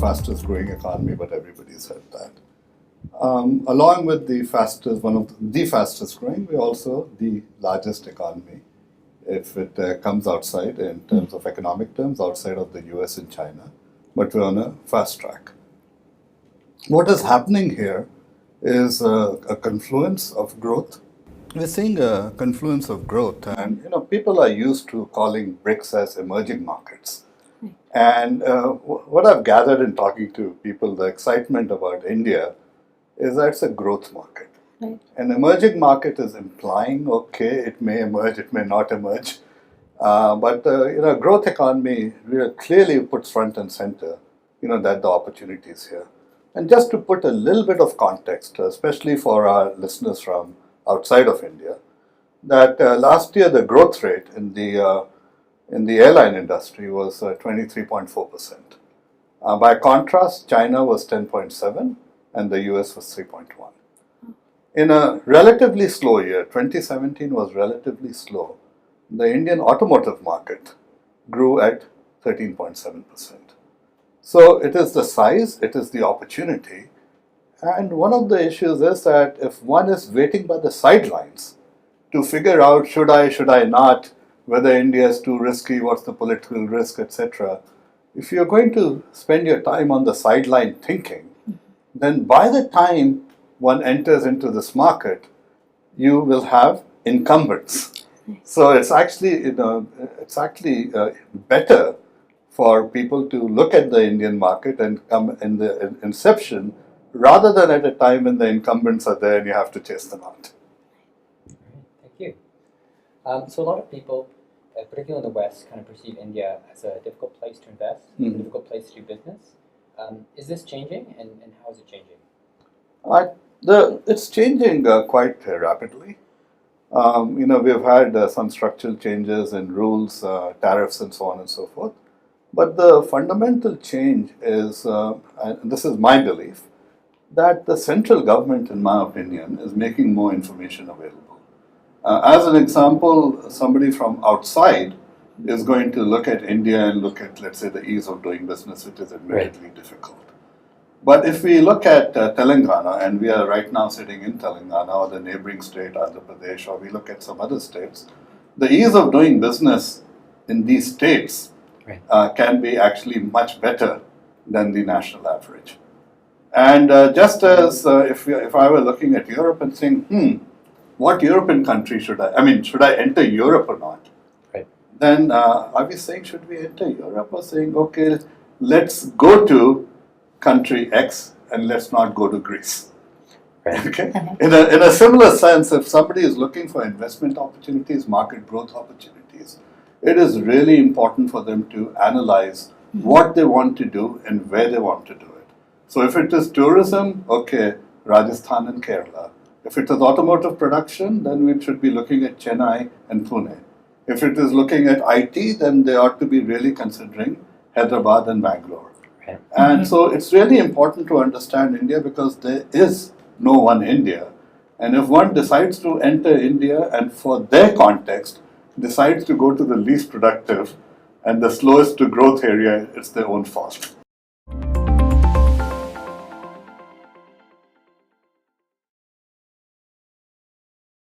fastest growing economy, but everybody's heard that. Along with the fastest, one of the fastest growing, we're also the largest economy if it comes outside in terms of economic terms, outside of the US and China, but we're on a fast track. What is happening here is a confluence of growth. We're seeing a confluence of growth, and people are used to calling BRICS as emerging markets. And what I've gathered in talking to people, the excitement about India is that it's a growth market. Right. An emerging market is implying, okay, it may emerge, it may not emerge, but a growth economy really clearly puts front and center, that the opportunity is here. And just to put a little bit of context, especially for our listeners from outside of India, that last year the growth rate in the airline industry was 23.4%. By contrast, China was 10.7% and the US was 3.1%. In a relatively slow year, 2017 was relatively slow, the Indian automotive market grew at 13.7%. So it is the size, it is the opportunity. And one of the issues is that if one is waiting by the sidelines to figure out should I not, whether India is too risky, what's the political risk, etc. If you're going to spend your time on the sideline thinking, then by the time one enters into this market, you will have incumbents. So it's actually, better for people to look at the Indian market and come in the inception rather than at a time when the incumbents are there and you have to chase them out. Thank you. So a lot of people, particularly in the West, kind of perceive India as a difficult place to invest, a difficult place to do business. Is this changing, and how is it changing? It's changing quite rapidly. We've had some structural changes in rules, tariffs, and so on and so forth. But the fundamental change is, and this is my belief, that the central government, in my opinion, is making more information available. As an example, somebody from outside is going to look at India and look at, let's say, the ease of doing business, which is admittedly difficult. But if we look at Telangana, and we are right now sitting in Telangana or the neighboring state, Andhra Pradesh, or we look at some other states, the ease of doing business in these states can be actually much better than the national average. And just as if I were looking at Europe and saying, what European country should I enter Europe or not? Right. Then are we saying, should we enter Europe, or saying, okay, let's go to country X and let's not go to Greece? Right. Okay. In a similar sense, if somebody is looking for investment opportunities, market growth opportunities, it is really important for them to analyze what they want to do and where they want to do it. So if it is tourism, okay, Rajasthan and Kerala. If it is automotive production, then we should be looking at Chennai and Pune. If it is looking at IT, then they ought to be really considering Hyderabad and Bangalore. Right. And so it's really important to understand India, because there is no one India. And if one decides to enter India and for their context decides to go to the least productive and the slowest to growth area, it's their own fault.